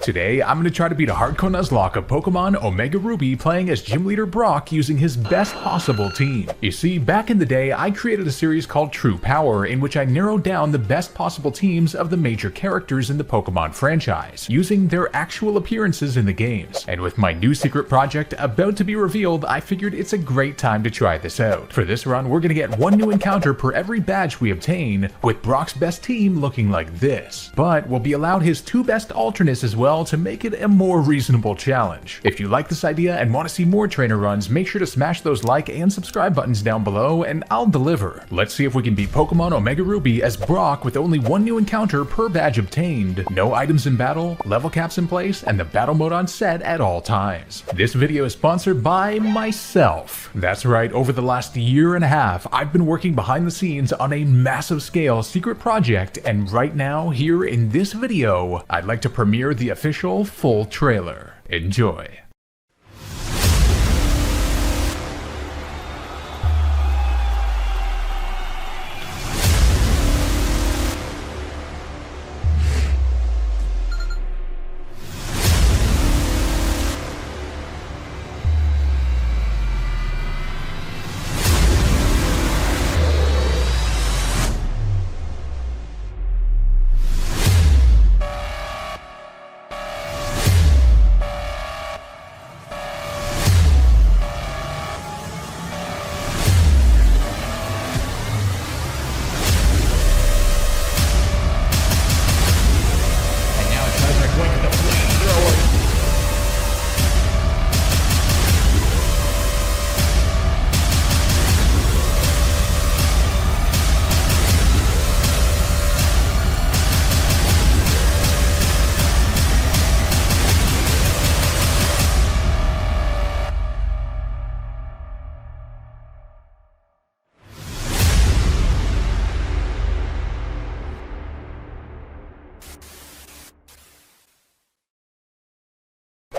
Today, I'm going to try to beat a hardcore Nuzlocke of Pokemon Omega Ruby playing as Gym Leader Brock using his best possible team. You see, back in the day, I created a series called True Power in which I narrowed down the best possible teams of the major characters in the Pokemon franchise, using their actual appearances in the games. And with my new secret project about to be revealed, I figured it's a great time to try this out. For this run, we're going to get one new encounter per every badge we obtain, with Brock's best team looking like this. But we'll be allowed his two best alternates as well to make it a more reasonable challenge. If you like this idea and want to see more trainer runs, make sure to smash those like and subscribe buttons down below and I'll deliver. Let's see if we can beat Pokemon Omega Ruby as Brock with only one new encounter per badge obtained, no items in battle, level caps in place, and the battle mode on set at all times. This video is sponsored by myself. That's right, over the last year and a half, I've been working behind the scenes on a massive scale secret project, and right now, here in this video, I'd like to premiere the official full trailer. Enjoy.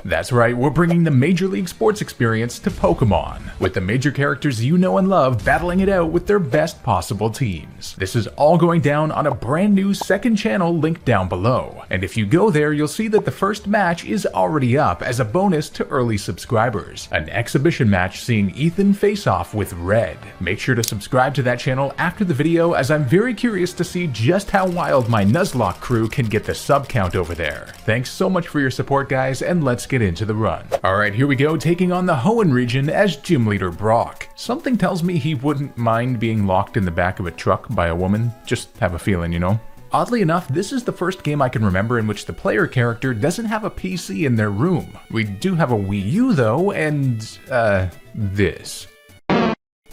That's right, we're bringing the Major League sports experience to Pokemon, with the major characters you know and love battling it out with their best possible teams. This is all going down on a brand new second channel linked down below, and if you go there you'll see that the first match is already up as a bonus to early subscribers, an exhibition match seeing Ethan face off with Red. Make sure to subscribe to that channel after the video, as I'm very curious to see just how wild my Nuzlocke crew can get the sub count over there. Thanks so much for your support guys, and let's get into the run. Alright, here we go, taking on the Hoenn region as Gym Leader Brock. Something tells me he wouldn't mind being locked in the back of a truck by a woman. Just have a feeling, you know? Oddly enough, this is the first game I can remember in which the player character doesn't have a PC in their room. We do have a Wii U though, and this.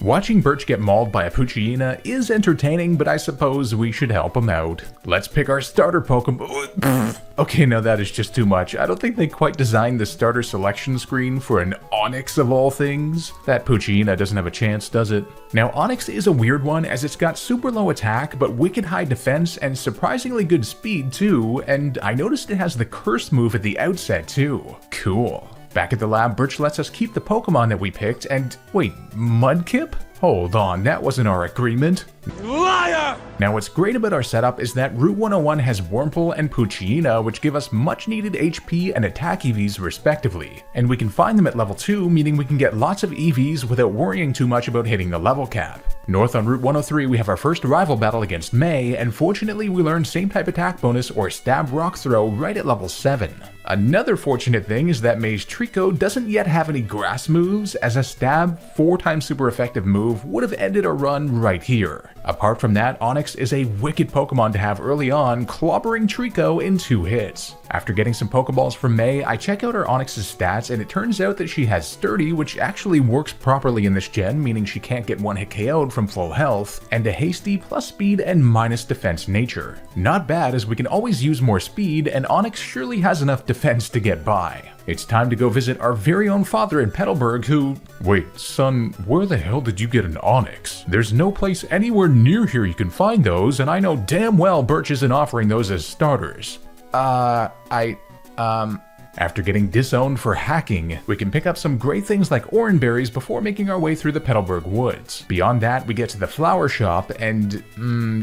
Watching Birch get mauled by a Poochyena is entertaining, but I suppose we should help him out. Let's pick our starter Pokemon. Okay, no, that is just too much. I don't think they quite designed the starter selection screen for an Onix of all things. That Poochyena doesn't have a chance, does it? Now, Onix is a weird one as it's got super low attack, but wicked high defense and surprisingly good speed too, and I noticed it has the curse move at the outset too. Cool. Back at the lab, Birch lets us keep the Pokemon that we picked, and wait, Mudkip? Hold on, that wasn't our agreement. Liar! Now what's great about our setup is that Route 101 has Wurmple and Poochyena, which give us much needed HP and attack EVs respectively, and we can find them at level 2, meaning we can get lots of EVs without worrying too much about hitting the level cap. North on Route 103 we have our first rival battle against May, and fortunately we learn same type attack bonus or stab rock throw right at level 7. Another fortunate thing is that May's Trico doesn't yet have any grass moves, as a stab 4x super effective move would have ended a run right here. Apart from that, Onix is a wicked Pokemon to have early on, clobbering Trico in 2 hits. After getting some Pokeballs from May, I check out her Onix's stats and it turns out that she has Sturdy, which actually works properly in this gen, meaning she can't get one hit KO'd from full health, and a Hasty plus speed and minus defense nature. Not bad, as we can always use more speed, and Onix surely has enough defense to get by. It's time to go visit our very own father in Petalburg who... Wait, son, where the hell did you get an Onix? There's no place anywhere near here you can find those, and I know damn well Birch isn't offering those as starters. After getting disowned for hacking, we can pick up some great things like orange berries before making our way through the Petalburg woods. Beyond that, we get to the flower shop and,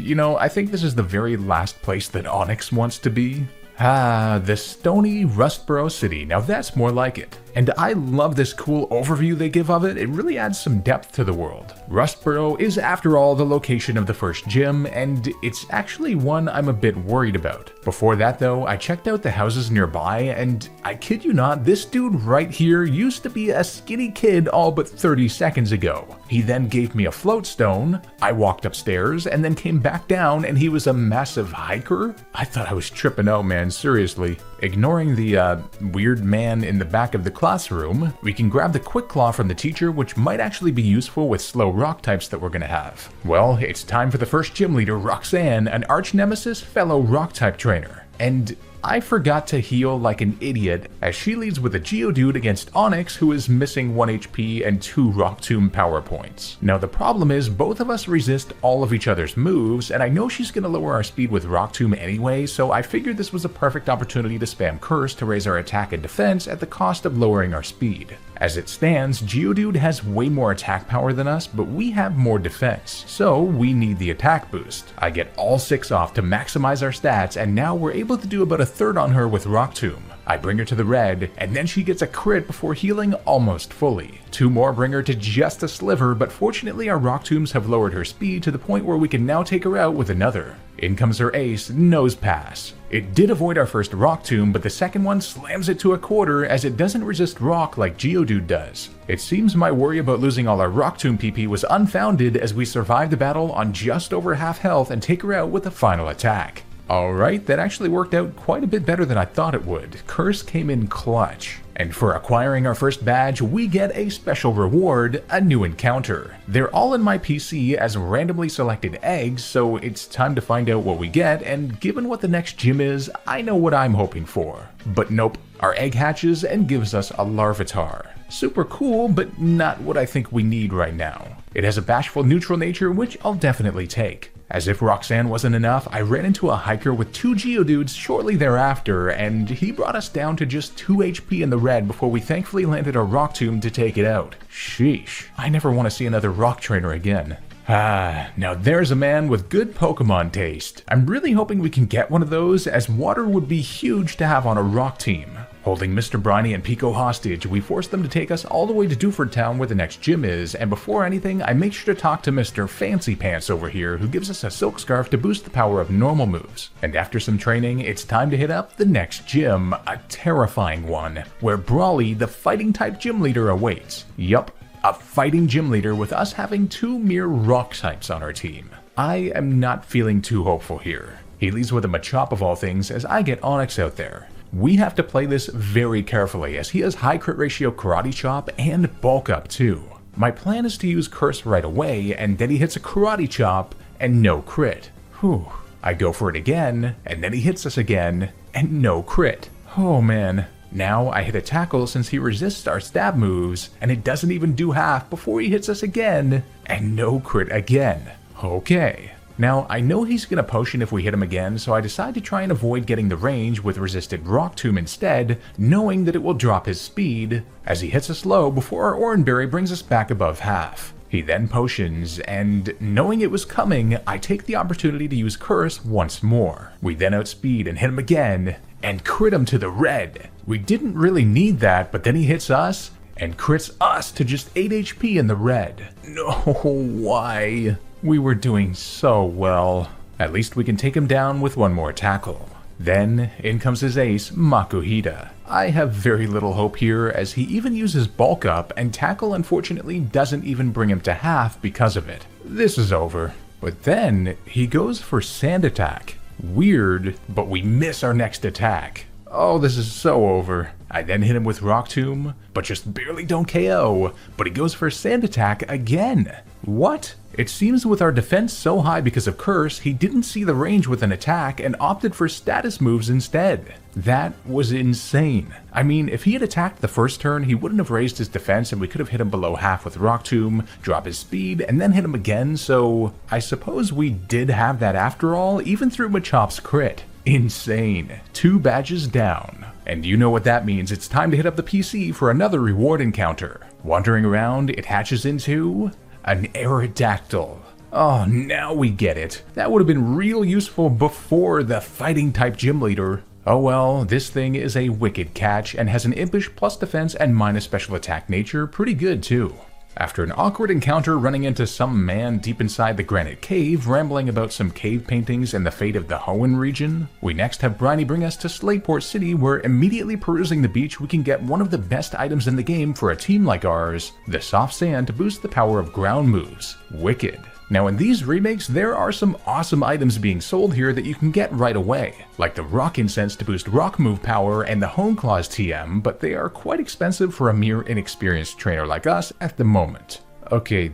you know, I think this is the very last place that Onix wants to be. Ah, the stony Rustboro City, now that's more like it. And I love this cool overview they give of it, it really adds some depth to the world. Rustboro is after all the location of the first gym, and it's actually one I'm a bit worried about. Before that though, I checked out the houses nearby, and I kid you not, this dude right here used to be a skinny kid all but 30 seconds ago. He then gave me a float stone, I walked upstairs, and then came back down and he was a massive hiker? I thought I was tripping out, man, seriously. Ignoring the weird man in the back of the classroom, we can grab the Quick Claw from the teacher, which might actually be useful with slow rock types that we're gonna have. Well, it's time for the first gym leader, Roxanne, an arch nemesis fellow rock type trainer. And I forgot to heal like an idiot as she leads with a Geodude against Onix, who is missing 1 HP and 2 Rock Tomb power points. Now the problem is both of us resist all of each other's moves, and I know she's going to lower our speed with Rock Tomb anyway, so I figured this was a perfect opportunity to spam Curse to raise our attack and defense at the cost of lowering our speed. As it stands, Geodude has way more attack power than us, but we have more defense, so we need the attack boost. I get all 6 off to maximize our stats, and now we're able to do about a third on her with Rock Tomb. I bring her to the red, and then she gets a crit before healing almost fully. 2 more bring her to just a sliver, but fortunately our Rock Tombs have lowered her speed to the point where we can now take her out with another. In comes her ace, Nose Pass. It did avoid our first Rock Tomb, but the second one slams it to a quarter as it doesn't resist rock like Geodude does. It seems my worry about losing all our Rock Tomb PP was unfounded as we survive the battle on just over half health and take her out with a final attack. Alright, that actually worked out quite a bit better than I thought it would. Curse came in clutch. And for acquiring our first badge, we get a special reward, a new encounter. They're all in my PC as randomly selected eggs, so it's time to find out what we get, and given what the next gym is, I know what I'm hoping for. But nope, our egg hatches and gives us a Larvitar. Super cool, but not what I think we need right now. It has a bashful neutral nature, which I'll definitely take. As if Roxanne wasn't enough, I ran into a hiker with 2 Geodudes shortly thereafter, and he brought us down to just 2 HP in the red before we thankfully landed our Rock Tomb to take it out. Sheesh, I never want to see another rock trainer again. Ah, now there's a man with good Pokemon taste. I'm really hoping we can get one of those, as water would be huge to have on a rock team. Holding Mr. Briny and Pico hostage, we force them to take us all the way to Dewford Town where the next gym is, and before anything, I make sure to talk to Mr. Fancy Pants over here, who gives us a Silk Scarf to boost the power of normal moves. And after some training, it's time to hit up the next gym, a terrifying one, where Brawly, the fighting type gym leader, awaits. Yup, a fighting gym leader with us having 2 mere rock types on our team. I am not feeling too hopeful here. He leads with a Machop of all things as I get Onix out there. We have to play this very carefully as he has high crit ratio Karate Chop and Bulk Up too. My plan is to use Curse right away, and then he hits a Karate Chop and no crit. Whew. I go for it again, and then he hits us again, and no crit. Oh man. Now I hit a Tackle since he resists our stab moves, and it doesn't even do half before he hits us again, and no crit again. Okay. Now, I know he's gonna potion if we hit him again, so I decide to try and avoid getting the range with resisted Rock Tomb instead, knowing that it will drop his speed, as he hits us low before our Oranberry brings us back above half. He then potions, and knowing it was coming, I take the opportunity to use Curse once more. We then outspeed and hit him again, and crit him to the red. We didn't really need that, but then he hits us, and crits us to just 8 HP in the red. No, why? We were doing so well. At least we can take him down with one more tackle. Then, in comes his ace, Makuhita. I have very little hope here, as he even uses Bulk Up, and Tackle unfortunately doesn't even bring him to half because of it. This is over. But then, he goes for Sand Attack. Weird, but we miss our next attack. Oh, this is so over. I then hit him with Rock Tomb, but just barely don't KO, but he goes for Sand Attack again. What? It seems with our defense so high because of Curse, he didn't see the range with an attack and opted for status moves instead. That was insane. I mean, if he had attacked the first turn, he wouldn't have raised his defense and we could have hit him below half with Rock Tomb, drop his speed, and then hit him again, so I suppose we did have that after all, even through Machop's crit. Insane. 2 badges down. And you know what that means, it's time to hit up the PC for another reward encounter. Wandering around, it hatches into an Aerodactyl. Oh, now we get it. That would have been real useful before the fighting type gym leader. Oh well, this thing is a wicked catch and has an impish plus defense and minus special attack nature, pretty good too. After an awkward encounter running into some man deep inside the granite cave rambling about some cave paintings and the fate of the Hoenn region, we next have Bryony bring us to Slateport City, where immediately perusing the beach we can get one of the best items in the game for a team like ours, the soft sand to boost the power of ground moves. Wicked. Now in these remakes, there are some awesome items being sold here that you can get right away, like the rock incense to boost rock move power and the Hone Claws TM, but they are quite expensive for a mere inexperienced trainer like us at the moment. Okay,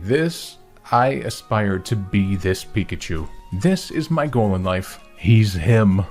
I aspire to be this Pikachu. This is my goal in life. He's him.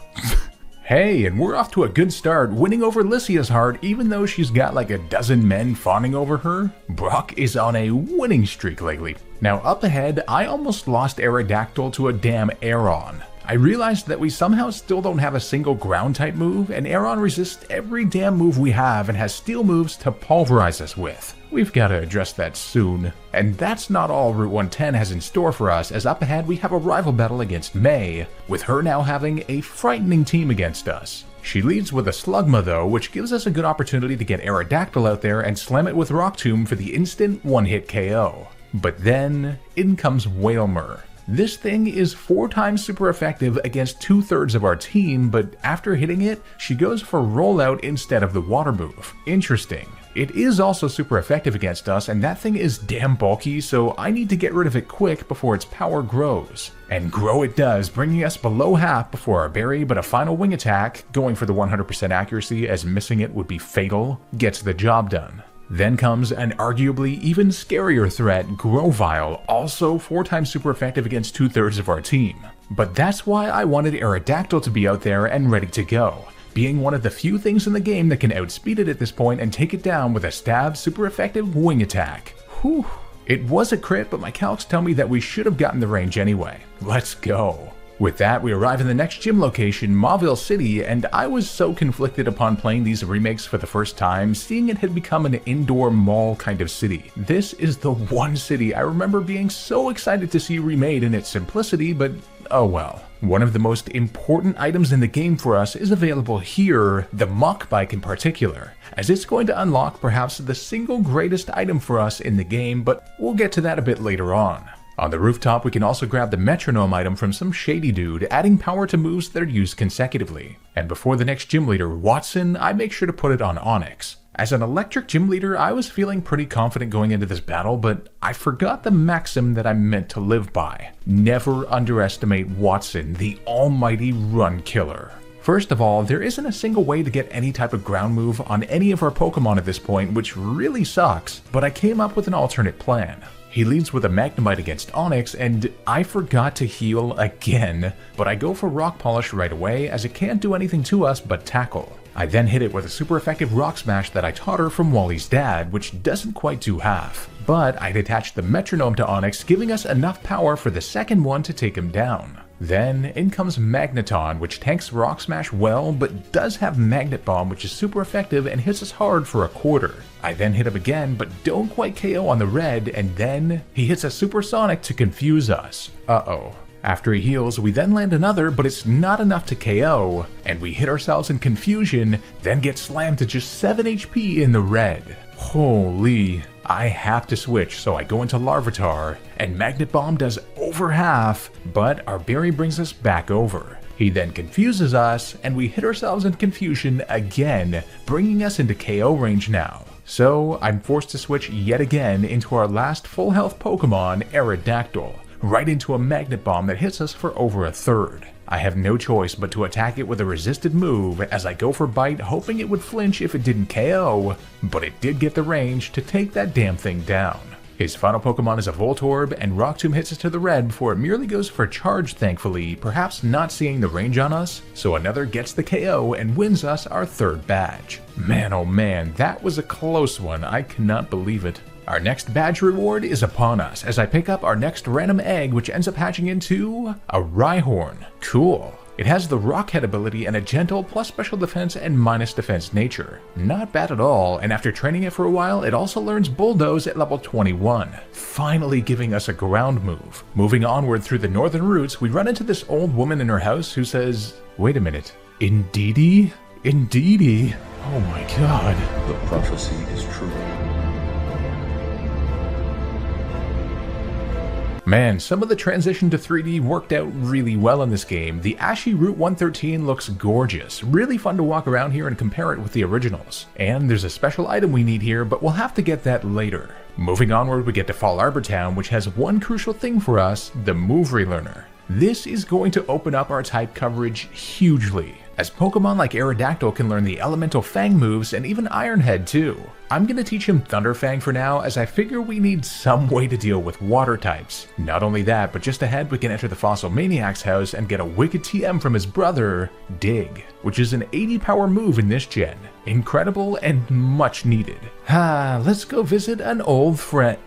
Hey, and we're off to a good start, winning over Lycia's heart even though she's got like a dozen men fawning over her. Brock is on a winning streak lately. Now up ahead, I almost lost Aerodactyl to a damn Aeron. I realized that we somehow still don't have a single ground type move, and Aeron resists every damn move we have and has steel moves to pulverize us with. We've got to address that soon. And that's not all Route 110 has in store for us, as up ahead we have a rival battle against May, with her now having a frightening team against us. She leads with a Slugma though, which gives us a good opportunity to get Aerodactyl out there and slam it with Rock Tomb for the instant one-hit KO. But then, in comes Wailmer. This thing is 4 times super effective against 2/3 of our team, but after hitting it, she goes for rollout instead of the water move. Interesting. It is also super effective against us, and that thing is damn bulky, so I need to get rid of it quick before its power grows. And grow it does, bringing us below half before our berry, but a final wing attack, going for the 100% accuracy as missing it would be fatal, gets the job done. Then comes an arguably even scarier threat, Grovyle, also 4 times super effective against 2/3 of our team. But that's why I wanted Aerodactyl to be out there and ready to go, being one of the few things in the game that can outspeed it at this point and take it down with a stab super effective wing attack. Whew. It was a crit, but my calcs tell me that we should have gotten the range anyway. Let's go. With that, we arrive in the next gym location, Mauville City, and I was so conflicted upon playing these remakes for the first time, seeing it had become an indoor mall kind of city. This is the one city I remember being so excited to see remade in its simplicity, but oh well. One of the most important items in the game for us is available here, the Mach Bike in particular, as it's going to unlock perhaps the single greatest item for us in the game, but we'll get to that a bit later on. On the rooftop, we can also grab the metronome item from some shady dude, adding power to moves that are used consecutively. And before the next gym leader, Watson, I make sure to put it on Onyx. As an electric gym leader, I was feeling pretty confident going into this battle, but I forgot the maxim that I'm meant to live by. Never underestimate Watson, the almighty run killer. First of all, there isn't a single way to get any type of ground move on any of our Pokemon at this point, which really sucks, but I came up with an alternate plan. He leads with a Magnemite against Onyx, and I forgot to heal again, but I go for Rock Polish right away as it can't do anything to us but tackle. I then hit it with a super effective Rock Smash that I taught her from Wally's dad, which doesn't quite do half. But I'd attached the Metronome to Onyx, giving us enough power for the second one to take him down. Then in comes Magneton, which tanks Rock Smash well, but does have Magnet Bomb, which is super effective and hits us hard for a quarter. I then hit him again, but don't quite KO on the red, and then he hits a Supersonic to confuse us. Uh-oh. After he heals, we then land another, but it's not enough to KO, and we hit ourselves in confusion, then get slammed to just 7 HP in the red. Holy. I have to switch, so I go into Larvitar, and Magnet Bomb does over half, but our berry brings us back over. He then confuses us, and we hit ourselves in confusion again, bringing us into KO range now. So I'm forced to switch yet again into our last full health Pokemon, Aerodactyl, right into a Magnet Bomb that hits us for over a third. I have no choice but to attack it with a resisted move as I go for Bite, hoping it would flinch if it didn't KO, but it did get the range to take that damn thing down. His final Pokemon is a Voltorb, and Rock Tomb hits us to the red before it merely goes for Charge thankfully, perhaps not seeing the range on us, so another gets the KO and wins us our third badge. Man oh man, that was a close one, I cannot believe it. Our next badge reward is upon us as I pick up our next random egg, which ends up hatching into a Rhyhorn. Cool. It has the Rock Head ability and a gentle plus special defense and minus defense nature. Not bad at all, and after training it for a while, it also learns Bulldoze at level 21, finally giving us a ground move. Moving onward through the northern routes, we run into this old woman in her house who says, "Wait a minute, Indeedy? Indeedy? Oh my god. The prophecy is true. Man, some of the transition to 3D worked out really well in this game. The Ashy Route 113 looks gorgeous, really fun to walk around here and compare it with the originals. And there's a special item we need here, but we'll have to get that later. Moving onward, we get to Fall Arbor Town, which has one crucial thing for us, the Move Relearner. This is going to open up our type coverage hugely, as Pokemon like Aerodactyl can learn the Elemental Fang moves and even Ironhead too. I'm gonna teach him Thunderfang for now, as I figure we need some way to deal with water types. Not only that, but just ahead we can enter the Fossil Maniac's house and get a wicked TM from his brother, Dig, which is an 80 power move in this gen. Incredible and much needed. Let's go visit an old friend.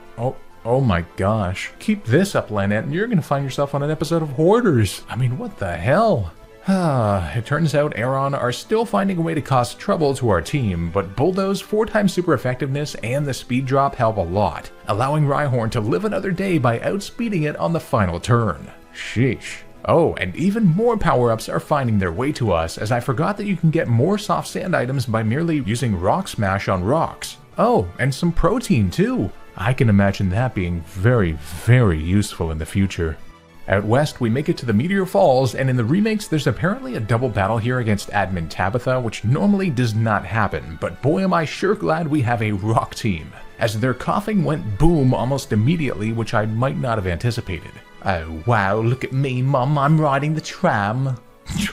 Oh my gosh. Keep this up, Lynette, and you're gonna find yourself on an episode of Hoarders. I mean, what the hell? It turns out Aeron are still finding a way to cause trouble to our team, but Bulldoze 4x super effectiveness and the speed drop help a lot, allowing Rhyhorn to live another day by outspeeding it on the final turn. Sheesh. Oh, and even more power-ups are finding their way to us, as I forgot that you can get more soft sand items by merely using Rock Smash on rocks. Oh, and some protein too. I can imagine that being very, very useful in the future. Out west, we make it to the Meteor Falls, and in the remakes there's apparently a double battle here against Admin Tabitha, which normally does not happen, but boy am I sure glad we have a rock team, as their coughing went boom almost immediately, which I might not have anticipated. Oh wow, look at me Mum, I'm riding the tram.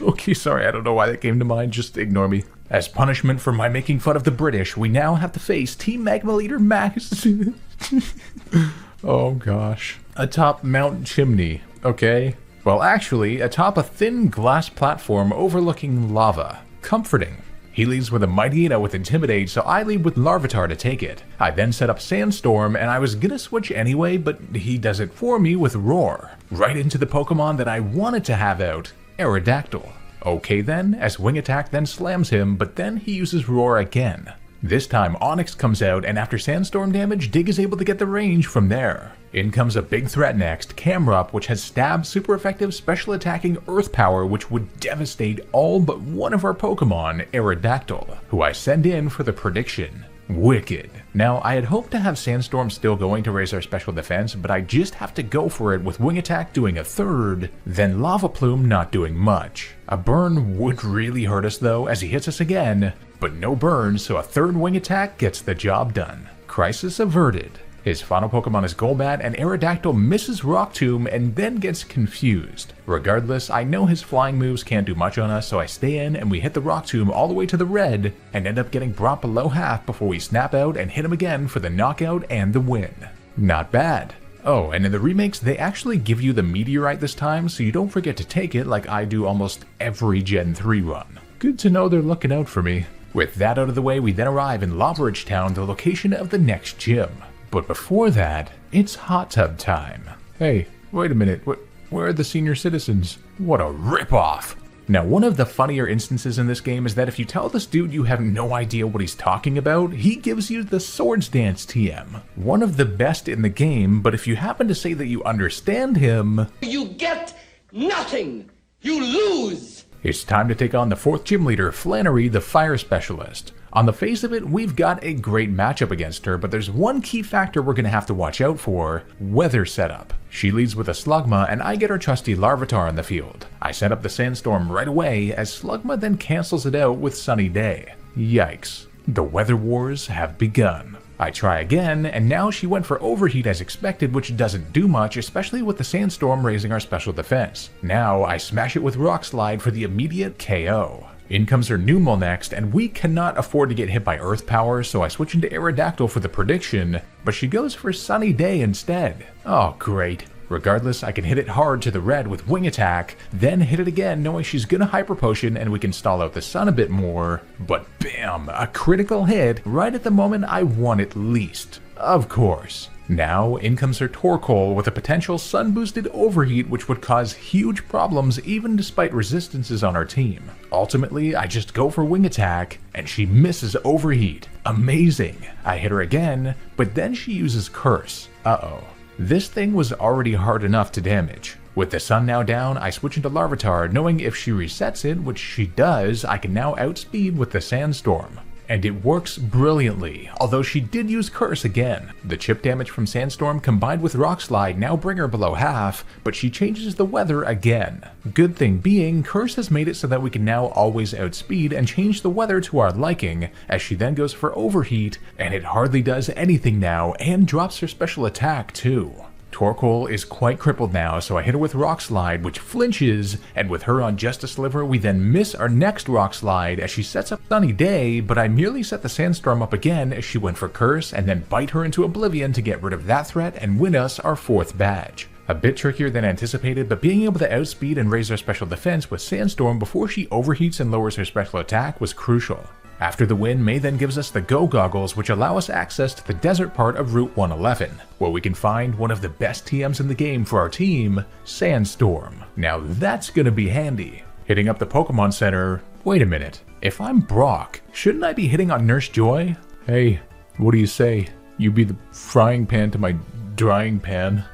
Okay, sorry, I don't know why that came to mind, just ignore me. As punishment for my making fun of the British, we now have to face Team Magma Leader Max. Oh gosh. Atop Mount Chimney. Okay. Well, actually, atop a thin glass platform overlooking lava. Comforting. He leads with a Mighty 8 with Intimidate, so I lead with Larvitar to take it. I then set up Sandstorm, and I was gonna switch anyway, but he does it for me with Roar. Right into the Pokemon that I wanted to have out, Aerodactyl. Okay then, as Wing Attack then slams him, but then he uses Roar again. This time Onyx comes out, and after Sandstorm damage, Dig is able to get the range from there. In comes a big threat next, Camerupt, which has Stab, super effective special attacking Earth Power, which would devastate all but one of our Pokemon, Aerodactyl, who I send in for the prediction. Wicked. Now, I had hoped to have Sandstorm still going to raise our special defense, but I just have to go for it with Wing Attack doing a third, then Lava Plume not doing much. A burn would really hurt us though, as he hits us again, but no burn, so a third Wing Attack gets the job done. Crisis averted. His final Pokemon is Golbat, and Aerodactyl misses Rock Tomb and then gets confused. Regardless, I know his flying moves can't do much on us, so I stay in and we hit the Rock Tomb all the way to the red and end up getting brought below half before we snap out and hit him again for the knockout and the win. Not bad. Oh, and in the remakes, they actually give you the Meteorite this time, so you don't forget to take it like I do almost every Gen 3 run. Good to know they're looking out for me. With that out of the way, we then arrive in Lavaridge Town, the location of the next gym. But before that, it's hot tub time. Hey, wait a minute, where are the senior citizens? What a ripoff! Now, one of the funnier instances in this game is that if you tell this dude you have no idea what he's talking about, he gives you the Swords Dance TM. One of the best in the game, but if you happen to say that you understand him, you get nothing! You lose! It's time to take on the 4th gym leader, Flannery, the Fire Specialist. On the face of it, we've got a great matchup against her, but there's one key factor we're going to have to watch out for: weather setup. She leads with a Slugma, and I get our trusty Larvitar in the field. I set up the Sandstorm right away, as Slugma then cancels it out with Sunny Day. Yikes. The weather wars have begun. I try again, and now she went for Overheat as expected, which doesn't do much, especially with the Sandstorm raising our special defense. Now I smash it with Rock Slide for the immediate KO. In comes her Numel next, and we cannot afford to get hit by Earth Power, so I switch into Aerodactyl for the prediction, but she goes for Sunny Day instead. Oh great. Regardless, I can hit it hard to the red with Wing Attack, then hit it again knowing she's gonna Hyper Potion and we can stall out the sun a bit more, but bam! A critical hit right at the moment I want it least. Of course. Now, in comes her Torkoal with a potential sun-boosted Overheat which would cause huge problems even despite resistances on our team. Ultimately, I just go for Wing Attack, and she misses Overheat. Amazing! I hit her again, but then she uses Curse. Uh-oh. This thing was already hard enough to damage. With the sun now down, I switch into Larvitar, knowing if she resets it, which she does, I can now outspeed with the Sandstorm. And it works brilliantly, although she did use Curse again. The chip damage from Sandstorm combined with Rock Slide now bring her below half, but she changes the weather again. Good thing being, Curse has made it so that we can now always outspeed and change the weather to our liking, as she then goes for Overheat, and it hardly does anything now, and drops her special attack too. Torkoal is quite crippled now, so I hit her with Rock Slide, which flinches, and with her on just a sliver, we then miss our next Rock Slide as she sets up Sunny Day, but I merely set the Sandstorm up again as she went for Curse, and then bite her into Oblivion to get rid of that threat and win us our 4th badge. A bit trickier than anticipated, but being able to outspeed and raise our special defense with Sandstorm before she overheats and lowers her special attack was crucial. After the win, May then gives us the Go Goggles, which allow us access to the desert part of Route 111, where we can find one of the best TMs in the game for our team, Sandstorm. Now that's gonna be handy. Hitting up the Pokemon Center, wait a minute, if I'm Brock, shouldn't I be hitting on Nurse Joy? Hey, what do you say? You be the frying pan to my drying pan.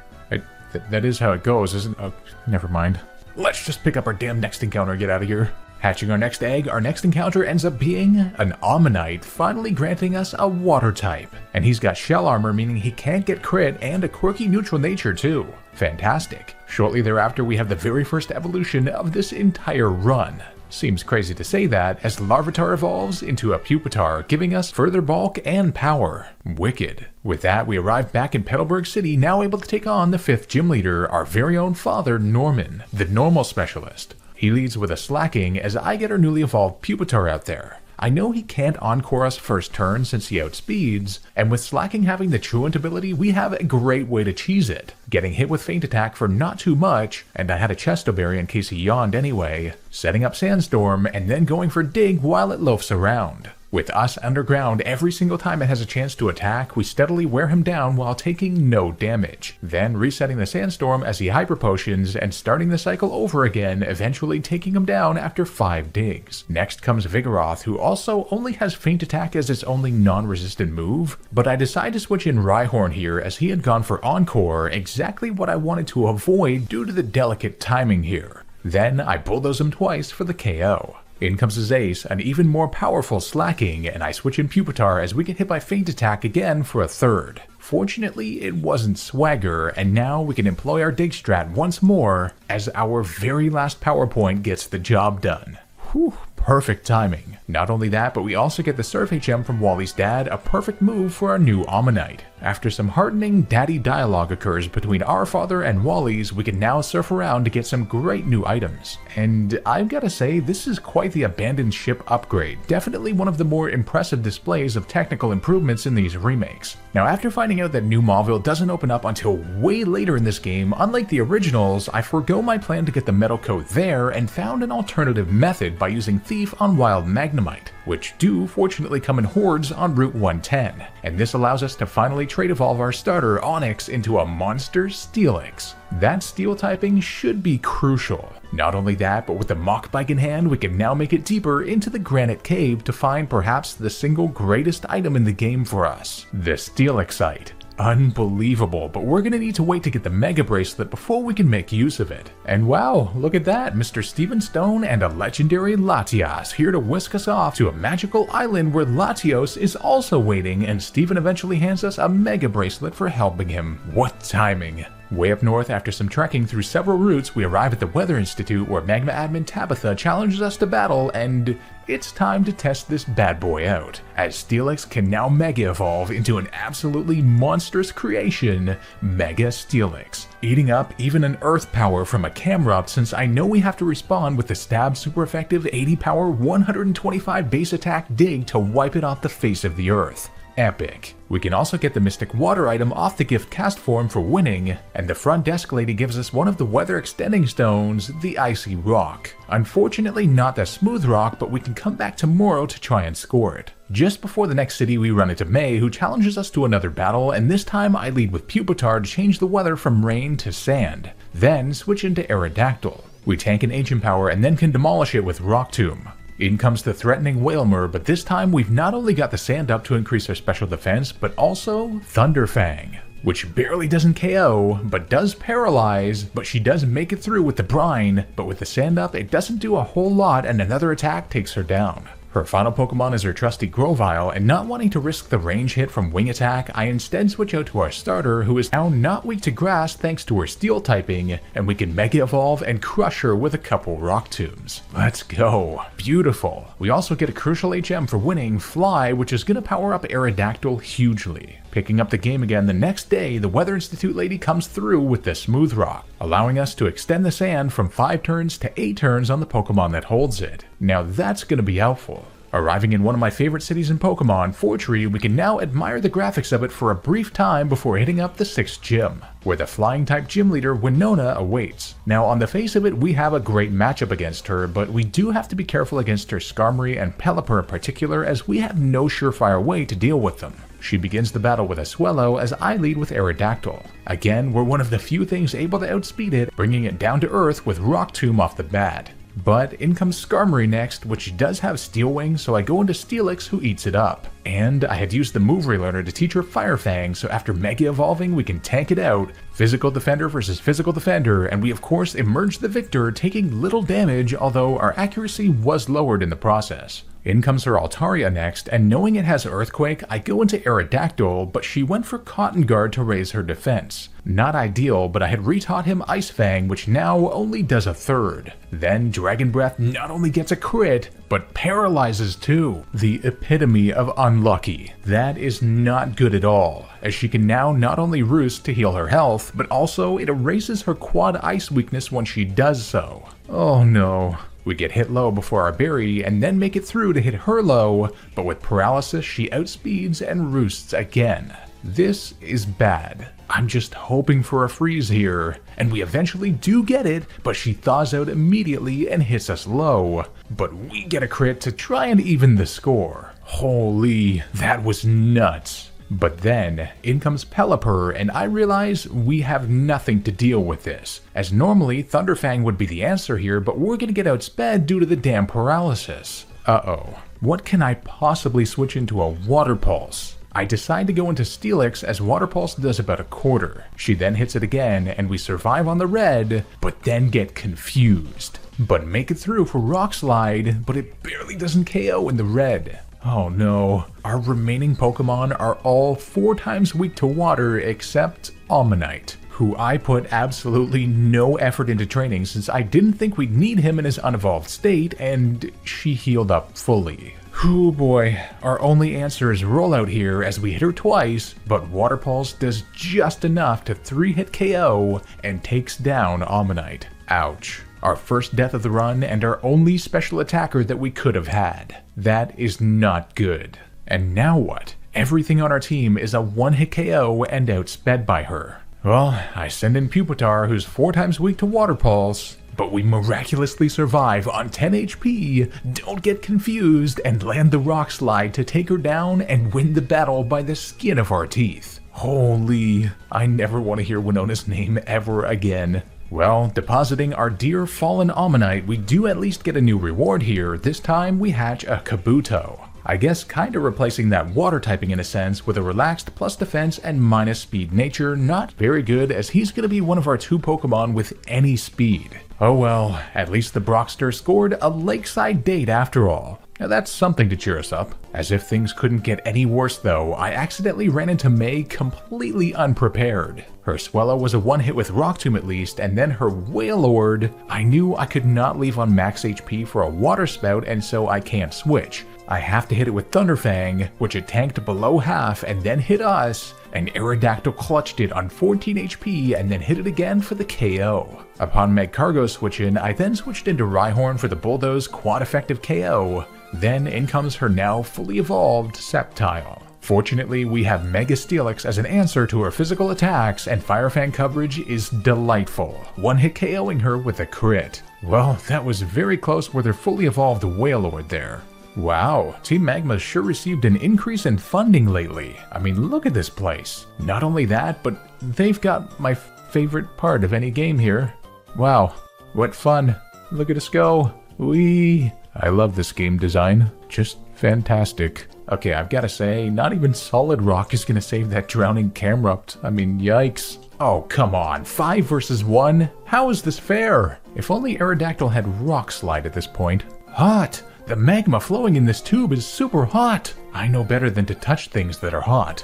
That is how it goes, isn't it? Oh, never mind. Let's just pick up our damn next encounter and get out of here. Hatching our next egg, our next encounter ends up being an Ammonite, finally granting us a water type. And he's got shell armor, meaning he can't get crit, and a quirky neutral nature too. Fantastic. Shortly thereafter, we have the very first evolution of this entire run. Seems crazy to say that, as Larvitar evolves into a Pupitar, giving us further bulk and power. Wicked. With that, we arrive back in Petalburg City, now able to take on the 5th gym leader, our very own father, Norman, the normal specialist. He leads with a Slacking as I get our newly evolved Pupitar out there. I know he can't encore us first turn since he outspeeds, and with Slacking having the Truant ability, we have a great way to cheese it. Getting hit with Feint Attack for not too much, and I had a Chesto Berry in case he yawned anyway, setting up Sandstorm, and then going for Dig while it loafs around. With us underground, every single time it has a chance to attack, we steadily wear him down while taking no damage. Then resetting the Sandstorm as he Hyper Potions and starting the cycle over again, eventually taking him down after 5 digs. Next comes Vigoroth, who also only has Feint Attack as its only non-resistant move, but I decide to switch in Rhyhorn here as he had gone for Encore, exactly what I wanted to avoid due to the delicate timing here. Then I bulldoze him twice for the KO. In comes his ace, an even more powerful Slacking, and I switch in Pupitar as we get hit by Feint Attack again for a 3rd. Fortunately, it wasn't Swagger, and now we can employ our Dig strat once more as our very last power point gets the job done. Whew, perfect timing. Not only that, but we also get the Surf HM from Wally's dad, a perfect move for our new Ammonite. After some heartening daddy dialogue occurs between our father and Wally's, we can now surf around to get some great new items. And I've gotta say, this is quite the abandoned ship upgrade, definitely one of the more impressive displays of technical improvements in these remakes. Now after finding out that New Mauville doesn't open up until way later in this game, unlike the originals, I forgo my plan to get the metal coat there and found an alternative method by using Thief on Wild Magnemite, which do fortunately come in hordes on Route 110, and this allows us to finally trade evolve our starter Onyx into a monster Steelix. That steel typing should be crucial. Not only that, but with the Mach Bike in hand, we can now make it deeper into the Granite Cave to find perhaps the single greatest item in the game for us, the Steelixite. Unbelievable, but we're gonna need to wait to get the Mega Bracelet before we can make use of it. And wow, look at that, Mr. Steven Stone and a legendary Latias here to whisk us off to a magical island where Latios is also waiting, and Steven eventually hands us a Mega Bracelet for helping him. What timing! Way up north, after some trekking through several routes, we arrive at the Weather Institute where Magma Admin Tabitha challenges us to battle, and it's time to test this bad boy out, as Steelix can now Mega Evolve into an absolutely monstrous creation, Mega Steelix, eating up even an Earth power from a Camerupt, since I know we have to respond with the Stab super effective 80 power 125 base attack Dig to wipe it off the face of the Earth. Epic. We can also get the Mystic Water item off the gift cast form for winning, and the front desk lady gives us one of the weather extending stones, the Icy Rock. Unfortunately not the Smooth Rock, but we can come back tomorrow to try and score it. Just before the next city, we run into May, who challenges us to another battle, and this time I lead with Pupitar to change the weather from rain to sand, then switch into Aerodactyl. We tank an Ancient Power and then can demolish it with Rock Tomb. In comes the threatening Whalmer, but this time we've not only got the sand up to increase our special defense, but also Thunderfang. which barely doesn't KO, but does paralyze, but she does make it through with the brine, but with the sand up it doesn't do a whole lot and another attack takes her down. Her final Pokemon is her trusty Grovyle, and not wanting to risk the range hit from Wing Attack, I instead switch out to our starter, who is now not weak to Grass thanks to her Steel typing, and we can Mega Evolve and crush her with a couple Rock Tombs. Let's go. Beautiful. We also get a crucial HM for winning, Fly, which is going to power up Aerodactyl hugely. Picking up the game again the next day, the Weather Institute lady comes through with the Smooth Rock, allowing us to extend the sand from 5 turns to 8 turns on the Pokemon that holds it. Now that's going to be helpful. Arriving in one of my favorite cities in Pokemon, Fortree, we can now admire the graphics of it for a brief time before hitting up the 6th gym, where the Flying-type gym leader Winona awaits. Now on the face of it, we have a great matchup against her, but we do have to be careful against her Skarmory and Pelipper in particular, as we have no surefire way to deal with them. She begins the battle with a Swellow as I lead with Aerodactyl. Again, we're one of the few things able to outspeed it, bringing it down to earth with Rock Tomb off the bat. But in comes Skarmory next, which does have Steel Wing, so I go into Steelix, who eats it up. And I had used the move relearner to teach her Fire Fang, so after Mega Evolving we can tank it out, Physical Defender versus Physical Defender, and we of course emerge the victor, taking little damage, although our accuracy was lowered in the process. In comes her Altaria next, and knowing it has Earthquake, I go into Aerodactyl, but she went for Cotton Guard to raise her defense. Not ideal, but I had retaught him Ice Fang, which now only does a third. Then Dragon Breath not only gets a crit, but paralyzes too. The epitome of unlucky. That is not good at all, as she can now not only Roost to heal her health, but also it erases her Quad Ice weakness when she does so. Oh no. We get hit low before our berry and then make it through to hit her low, but with paralysis she outspeeds and roosts again. This is bad. I'm just hoping for a freeze here, and we eventually do get it, but she thaws out immediately and hits us low. But we get a crit to try and even the score. Holy, that was nuts. But then, in comes Pelipper, and I realize we have nothing to deal with this, as normally Thunderfang would be the answer here, but we're gonna get outsped due to the damn paralysis. Uh-oh. What can I possibly switch into a Water Pulse? I decide to go into Steelix, as Water Pulse does about a quarter. She then hits it again, and we survive on the red, but then get confused. But make it through for Rock Slide, but it barely doesn't KO in the red. Oh no, our remaining Pokemon are all 4 times weak to water except Ammonite, who I put absolutely no effort into training since I didn't think we'd need him in his unevolved state, and she healed up fully. Oh boy, our only answer is Rollout here as we hit her twice, but Water Pulse does just enough to 3-hit KO and takes down Ammonite. Ouch. Our first death of the run and our only special attacker that we could have had. That is not good. And now what? Everything on our team is a 1-hit KO and outsped by her. Well, I send in Pupitar, who's 4 times weak to Water Pulse, but we miraculously survive on 10 HP, don't get confused, and land the Rock Slide to take her down and win the battle by the skin of our teeth. Holy, I never want to hear Winona's name ever again. Well, depositing our dear fallen Ammonite, we do at least get a new reward here. This time we hatch a Kabuto. I guess kinda replacing that water typing in a sense with a relaxed plus defense and minus speed nature. Not very good, as he's gonna be one of our 2 Pokemon with any speed. Oh well, at least the Brockster scored a lakeside date after all. Now that's something to cheer us up. As if things couldn't get any worse though, I accidentally ran into May completely unprepared. Her Swellow was a 1-hit with Rock Tomb at least, and then her Wailord. I knew I could not leave on max HP for a Water Spout, and so I can't switch. I have to hit it with Thunderfang, which it tanked below half and then hit us, and Aerodactyl clutched it on 14 HP and then hit it again for the KO. Upon Magcargo switch in, I then switched into Rhyhorn for the Bulldoze quad effective KO. Then in comes her now fully evolved Sceptile. Fortunately, we have Mega Steelix as an answer to her physical attacks, and Fire Fang coverage is delightful, 1-hit KOing her with a crit. Well, that was very close with her fully evolved Wailord there. Wow, Team Magma sure received an increase in funding lately. I mean, look at this place. Not only that, but they've got my favorite part of any game here. Wow, what fun. Look at us go. Whee! I love this game design. Just fantastic. Okay, I've gotta say, not even Solid Rock is gonna save that drowning Camerupt. I mean, yikes. Oh, come on, 5 versus 1? How is this fair? If only Aerodactyl had Rock Slide at this point. Hot! The magma flowing in this tube is super hot! I know better than to touch things that are hot.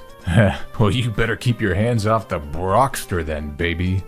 Well, you better keep your hands off the Brockster then, baby.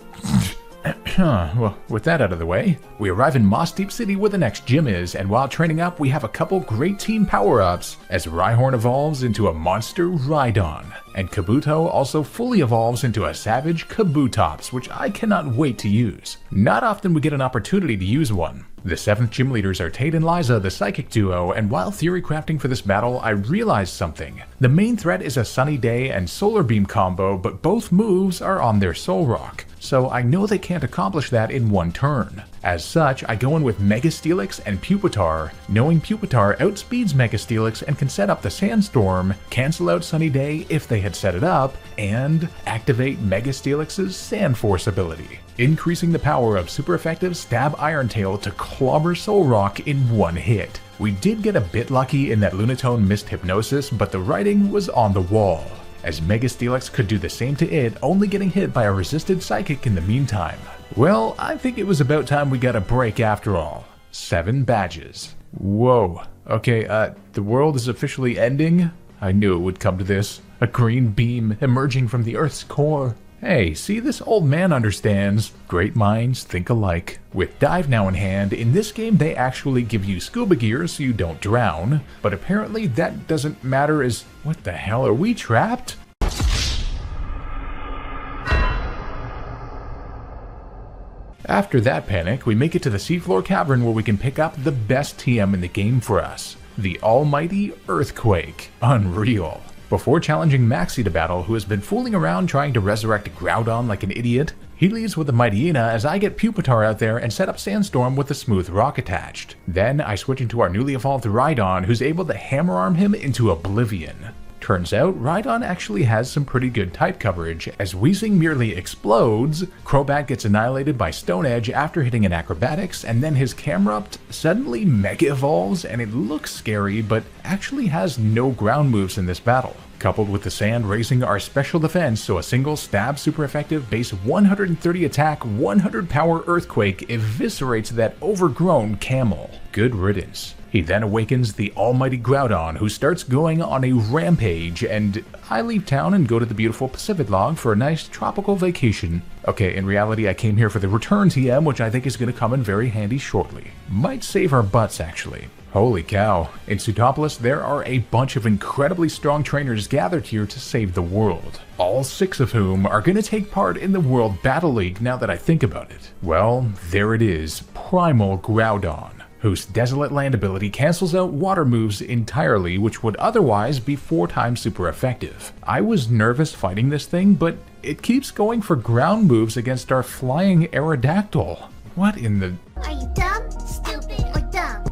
Well, with that out of the way, we arrive in Moss Deep City where the next gym is, and while training up, we have a couple great team power-ups as Rhyhorn evolves into a monster Rhydon, and Kabuto also fully evolves into a savage Kabutops, which I cannot wait to use. Not often we get an opportunity to use one. The 7th gym leaders are Tate and Liza, the psychic duo, and while theory crafting for this battle, I realized something. The main threat is a Sunny Day and Solar Beam combo, but both moves are on their Soul Rock, so I know they can't accomplish that in one turn. As such, I go in with Mega Steelix and Pupitar, knowing Pupitar outspeeds Mega Steelix and can set up the Sandstorm, cancel out Sunny Day if they had set it up, and activate Mega Steelix's Sand Force ability, increasing the power of super effective Stab Iron Tail to clobber Soul Rock in one hit. We did get a bit lucky in that Lunatone missed Hypnosis, but the writing was on the wall, as Mega Steelix could do the same to it, only getting hit by a resisted Psychic in the meantime. Well, I think it was about time we got a break after all. 7 badges. Whoa. Okay, the world is officially ending? I knew it would come to this. A green beam emerging from the Earth's core. Hey, see, this old man understands. Great minds think alike. With Dive Now in hand, in this game they actually give you scuba gear so you don't drown, but apparently that doesn't matter as... What the hell, are we trapped? After that panic, we make it to the seafloor cavern where we can pick up the best TM in the game for us. The almighty Earthquake. Unreal. Before challenging Maxie to battle, who has been fooling around trying to resurrect Groudon like an idiot, he leaves with the Mightyena as I get Pupitar out there and set up Sandstorm with a smooth rock attached. Then I switch into our newly evolved Rhydon, who's able to hammer arm him into oblivion. Turns out, Rhydon actually has some pretty good type coverage, as Weezing merely explodes, Crobat gets annihilated by Stone Edge after hitting an Acrobatics, and then his Camerupt suddenly Mega Evolves, and it looks scary, but actually has no ground moves in this battle. Coupled with the sand raising our special defense, so a single stab super effective base 130 attack, 100 power Earthquake eviscerates that overgrown camel. Good riddance. He then awakens the almighty Groudon, who starts going on a rampage, and I leave town and go to the beautiful Pacific Log for a nice tropical vacation. Okay, in reality I came here for the return TM, which I think is going to come in very handy shortly. Might save our butts actually. Holy cow, in Pseudopolis there are a bunch of incredibly strong trainers gathered here to save the world. All 6 of whom are going to take part in the World Battle League now that I think about it. Well, there it is, Primal Groudon, whose Desolate Land ability cancels out water moves entirely, which would otherwise be 4 times super effective. I was nervous fighting this thing, but it keeps going for ground moves against our flying Aerodactyl. What in the... Are you dumb, stupid, or dumb?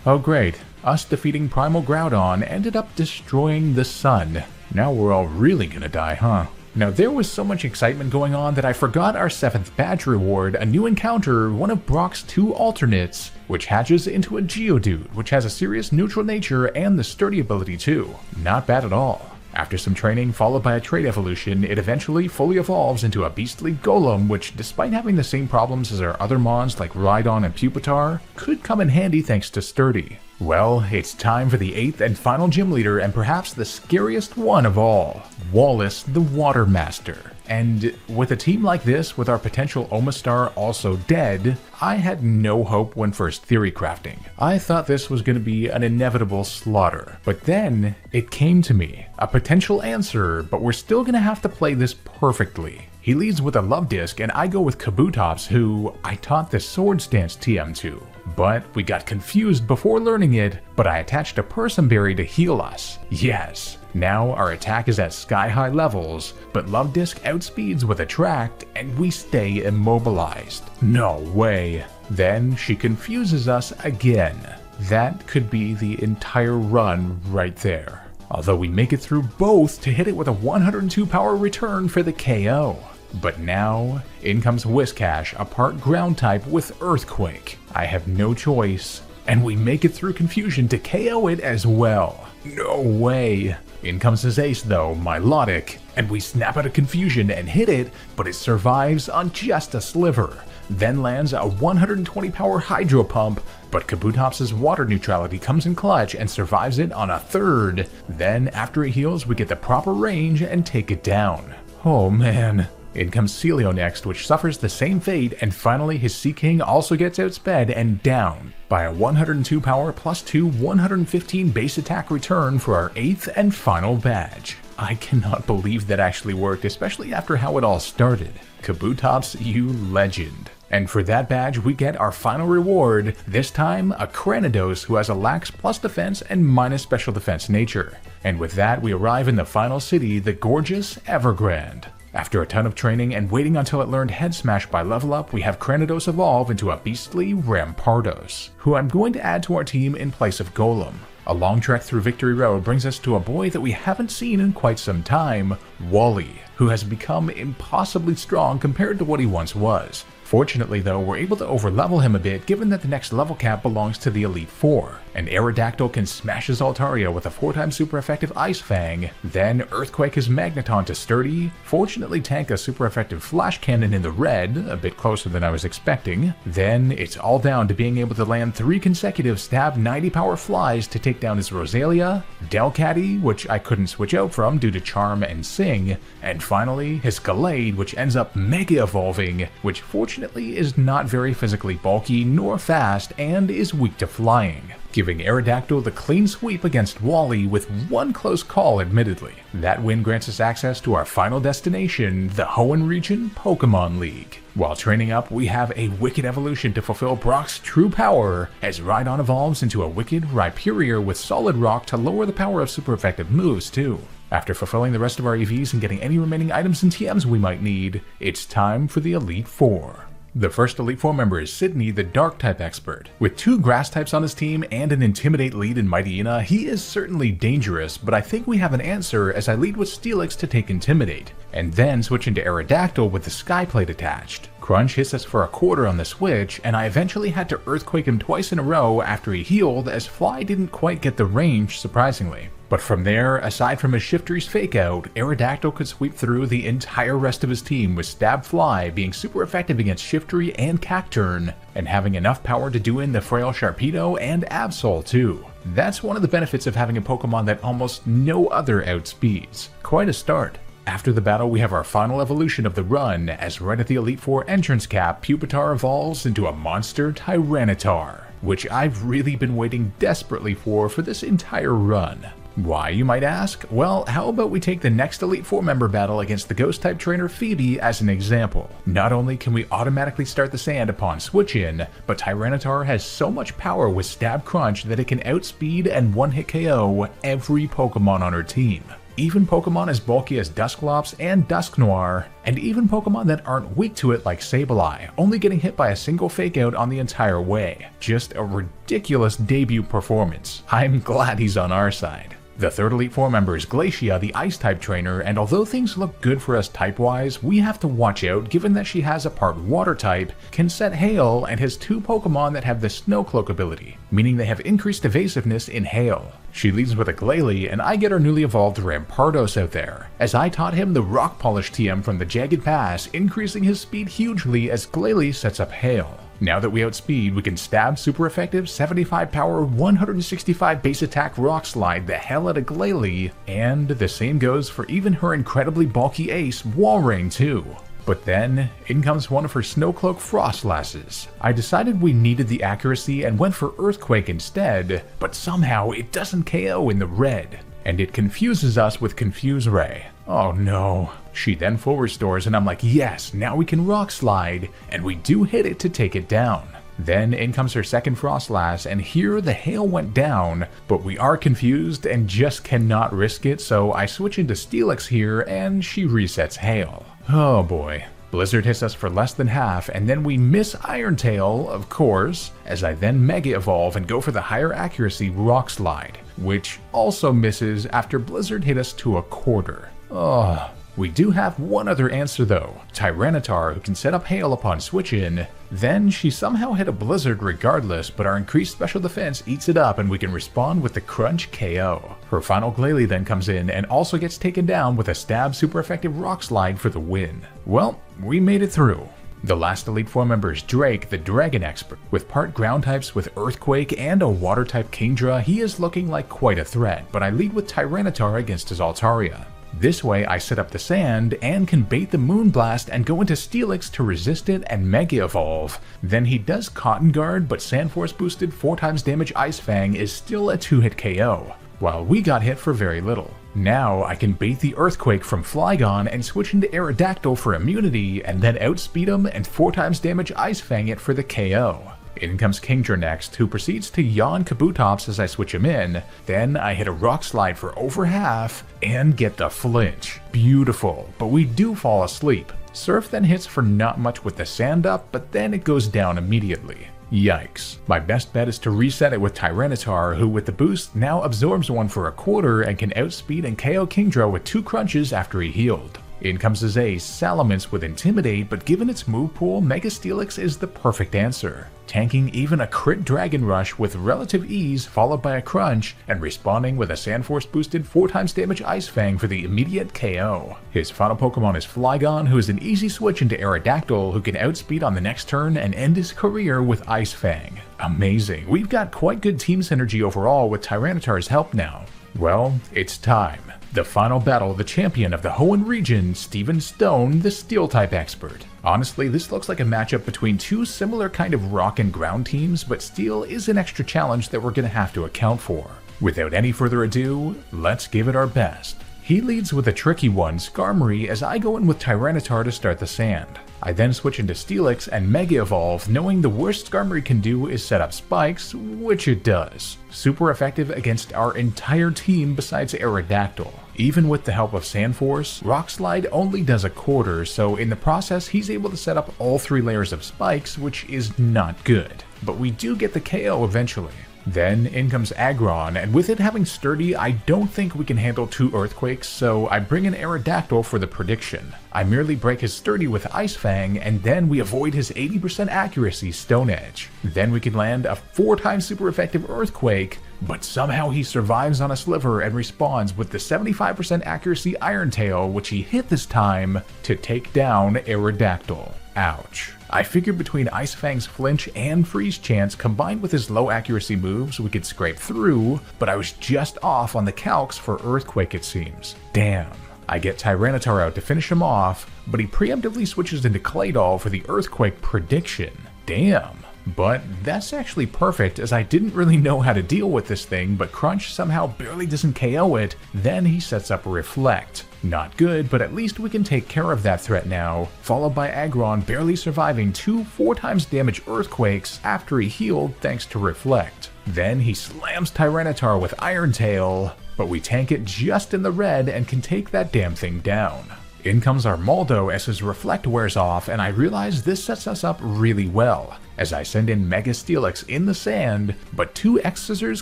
Oh great, us defeating Primal Groudon ended up destroying the sun. Now we're all really gonna die, huh? Now there was so much excitement going on that I forgot our 7th badge reward, a new encounter, one of Brock's 2 alternates, which hatches into a Geodude, which has a serious neutral nature and the sturdy ability too. Not bad at all. After some training followed by a trait evolution, it eventually fully evolves into a beastly Golem, which despite having the same problems as our other mons like Rhydon and Pupitar, could come in handy thanks to sturdy. Well, it's time for the 8th and final gym leader and perhaps the scariest one of all, Wallace the Water Master. And with a team like this, with our potential Omastar also dead, I had no hope when first theory crafting. I thought this was going to be an inevitable slaughter. But then, it came to me. A potential answer, but we're still going to have to play this perfectly. He leads with a Love Disc and I go with Kabutops, who I taught the Sword Stance TM to. But we got confused before learning it, but I attached a Persimberry to heal us. Yes. Now our attack is at sky-high levels, but Love Disc outspeeds with Attract, and we stay immobilized. No way. Then she confuses us again. That could be the entire run right there. Although we make it through both to hit it with a 102 power return for the KO. But now, in comes Whiscash, a part ground type with Earthquake. I have no choice, and we make it through confusion to KO it as well. No way. In comes his ace though, Milotic, and we snap out of confusion and hit it, but it survives on just a sliver. Then lands a 120 power Hydro Pump, but Kabutops' water neutrality comes in clutch and survives it on a third. Then after it heals, we get the proper range and take it down. Oh man. In comes Celio next, which suffers the same fate, and finally his Sea King also gets outsped and down by a 102 power +2 115 base attack return for our 8th and final badge. I cannot believe that actually worked, especially after how it all started. Kabutops, you legend. And for that badge, we get our final reward, this time a Cranidos who has a lax plus defense and minus special defense nature. And with that, we arrive in the final city, the gorgeous Evergrande. After a ton of training and waiting until it learned Head Smash by level up, we have Cranidos evolve into a beastly Rampardos, who I'm going to add to our team in place of Golem. A long trek through Victory Road brings us to a boy that we haven't seen in quite some time, Wally, who has become impossibly strong compared to what he once was. Fortunately though, we're able to overlevel him a bit given that the next level cap belongs to the Elite Four, and Aerodactyl can smash his Altaria with a 4x super effective Ice Fang, then Earthquake his Magneton to Sturdy, fortunately tank a super effective Flash Cannon in the red, a bit closer than I was expecting, then it's all down to being able to land 3 consecutive stab 90 power flies to take down his Rosalia, Delcatty, which I couldn't switch out from due to Charm and Sing, and finally his Gallade, which ends up Mega Evolving, which fortunately is not very physically bulky nor fast and is weak to flying, giving Aerodactyl the clean sweep against Wally with one close call admittedly. That win grants us access to our final destination, the Hoenn Region Pokemon League. While training up, we have a Wicked evolution to fulfill Brock's true power, as Rhydon evolves into a Wicked Rhyperior with Solid Rock to lower the power of super effective moves too. After fulfilling the rest of our EVs and getting any remaining items and TMs we might need, it's time for the Elite Four. The first Elite Four member is Sydney, the Dark-type expert. With 2 Grass types on his team and an Intimidate lead in Mightyena, he is certainly dangerous, but I think we have an answer as I lead with Steelix to take Intimidate, and then switch into Aerodactyl with the Skyplate attached. Crunch hits us for a quarter on the switch, and I eventually had to Earthquake him twice in a row after he healed as Fly didn't quite get the range surprisingly. But from there, aside from his Shiftry's Fake Out, Aerodactyl could sweep through the entire rest of his team with Stab Fly being super effective against Shiftry and Cacturne, and having enough power to do in the frail Sharpedo and Absol too. That's one of the benefits of having a Pokemon that almost no other outspeeds. Quite a start. After the battle, we have our final evolution of the run, as right at the Elite Four entrance cap, Pupitar evolves into a monster Tyranitar, which I've really been waiting desperately for this entire run. Why, you might ask? Well, how about we take the next Elite Four member battle against the Ghost-type trainer Phoebe as an example. Not only can we automatically start the sand upon switch-in, but Tyranitar has so much power with Stab Crunch that it can outspeed and one-hit KO every Pokemon on her team. Even Pokemon as bulky as Dusclops and Dusknoir, and even Pokemon that aren't weak to it like Sableye, only getting hit by a single Fake Out on the entire way. Just a ridiculous debut performance. I'm glad he's on our side. The third Elite Four member is Glacia, the Ice-type trainer, and although things look good for us type-wise, we have to watch out given that she has a part Water-type, can set Hail, and has 2 Pokemon that have the Snow Cloak ability, meaning they have increased evasiveness in Hail. She leads with a Glalie, and I get our newly evolved Rampardos out there, as I taught him the Rock Polish TM from the Jagged Pass, increasing his speed hugely as Glalie sets up Hail. Now that we outspeed, we can stab super effective 75 power 165 base attack Rock Slide the hell out of Glalie, and the same goes for even her incredibly bulky ace Walrein too. But then, in comes one of her Snowcloak Frostlasses. I decided we needed the accuracy and went for Earthquake instead, but somehow it doesn't KO in the red, and it confuses us with Confuse Ray. Oh no. She then full restores and I'm like, yes, now we can Rock Slide, and we do hit it to take it down. Then in comes her second Frostlass, and here the Hail went down, but we are confused and just cannot risk it, so I switch into Steelix here and she resets Hail. Oh boy. Blizzard hits us for less than half, and then we miss Iron Tail, of course, as I then Mega Evolve and go for the higher accuracy Rock Slide, which also misses after Blizzard hit us to a quarter. Oh. We do have one other answer though, Tyranitar, who can set up hail upon switch in. Then she somehow hit a blizzard regardless, but our increased special defense eats it up and we can respond with the crunch KO. Her final Glalie then comes in and also gets taken down with a stab super effective rock slide for the win. Well, we made it through. The last Elite Four member is Drake, the Dragon Expert. With part ground types with Earthquake and a water type Kingdra, he is looking like quite a threat, but I lead with Tyranitar against his Altaria. This way I set up the sand and can bait the Moonblast and go into Steelix to resist it and Mega Evolve. Then he does Cotton Guard, but Sandforce boosted 4x damage Ice Fang is still a 2-hit KO, while we got hit for very little. Now I can bait the Earthquake from Flygon and switch into Aerodactyl for immunity and then outspeed him and 4x damage Ice Fang it for the KO. In comes Kingdra next, who proceeds to yawn Kabutops as I switch him in. Then I hit a Rock Slide for over half and get the flinch. Beautiful, but we do fall asleep. Surf then hits for not much with the sand up, but then it goes down immediately. Yikes. My best bet is to reset it with Tyranitar, who with the boost now absorbs one for a quarter and can outspeed and KO Kingdra with 2 crunches after he healed. In comes his ace, Salamence with Intimidate, but given its move pool, Mega Steelix is the perfect answer, tanking even a crit Dragon Rush with relative ease followed by a crunch, and responding with a Sandforce boosted 4x damage Ice Fang for the immediate KO. His final Pokemon is Flygon, who is an easy switch into Aerodactyl, who can outspeed on the next turn and end his career with Ice Fang. Amazing, we've got quite good team synergy overall with Tyranitar's help now. Well, it's time. The final battle, the champion of the Hoenn region, Steven Stone, the Steel-type expert. Honestly, this looks like a matchup between two similar kind of rock and ground teams, but Steel is an extra challenge that we're going to have to account for. Without any further ado, let's give it our best. He leads with a tricky one, Skarmory, as I go in with Tyranitar to start the sand. I then switch into Steelix and Mega Evolve, knowing the worst Skarmory can do is set up spikes, which it does. Super effective against our entire team besides Aerodactyl. Even with the help of Sandforce, Rock Slide only does a quarter, so in the process he's able to set up all 3 layers of spikes, which is not good. But we do get the KO eventually. Then in comes Aggron, and with it having Sturdy, I don't think we can handle 2 Earthquakes, so I bring in Aerodactyl for the prediction. I merely break his Sturdy with Ice Fang, and then we avoid his 80% accuracy Stone Edge. Then we can land a 4x super effective Earthquake, but somehow he survives on a sliver and responds with the 75% accuracy Iron Tail, which he hit this time to take down Aerodactyl. Ouch. I figured between Ice Fang's flinch and freeze chance combined with his low accuracy moves we could scrape through, but I was just off on the calcs for Earthquake it seems. Damn. I get Tyranitar out to finish him off, but he preemptively switches into Claydol for the Earthquake prediction. Damn. But that's actually perfect, as I didn't really know how to deal with this thing, but Crunch somehow barely doesn't KO it, then he sets up Reflect. Not good, but at least we can take care of that threat now, followed by Aggron barely surviving 2 4x damage Earthquakes after he healed thanks to Reflect. Then he slams Tyranitar with Iron Tail, but we tank it just in the red and can take that damn thing down. In comes our Moldo as his Reflect wears off, and I realize this sets us up really well, as I send in Mega Steelix in the sand, but 2 X-Scissors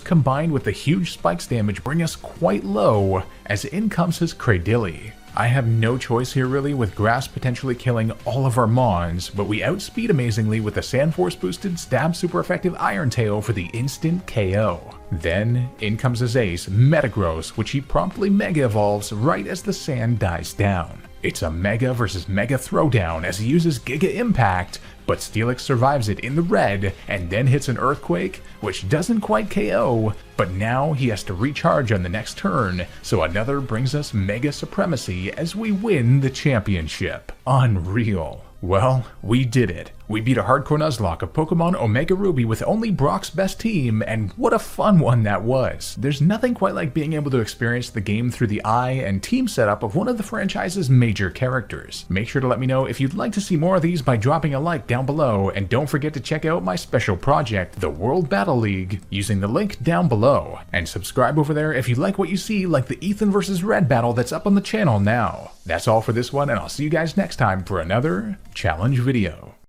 combined with the huge spikes damage bring us quite low, as in comes his Cradilly. I have no choice here really, with Grass potentially killing all of our Mons, but we outspeed amazingly with a Sandforce boosted stab super effective Iron Tail for the instant KO. Then in comes his ace, Metagross, which he promptly Mega Evolves right as the sand dies down. It's a Mega versus Mega throwdown as he uses Giga Impact, but Steelix survives it in the red and then hits an Earthquake, which doesn't quite KO, but now he has to recharge on the next turn, so another brings us Mega Supremacy as we win the championship. Unreal. Well, we did it. We beat a hardcore Nuzlocke of Pokemon Omega Ruby with only Brock's best team, and what a fun one that was. There's nothing quite like being able to experience the game through the eye and team setup of one of the franchise's major characters. Make sure to let me know if you'd like to see more of these by dropping a like down below, and don't forget to check out my special project, the World Battle League, using the link down below. And subscribe over there if you like what you see, like the Ethan vs. Red battle that's up on the channel now. That's all for this one, and I'll see you guys next time for another challenge video.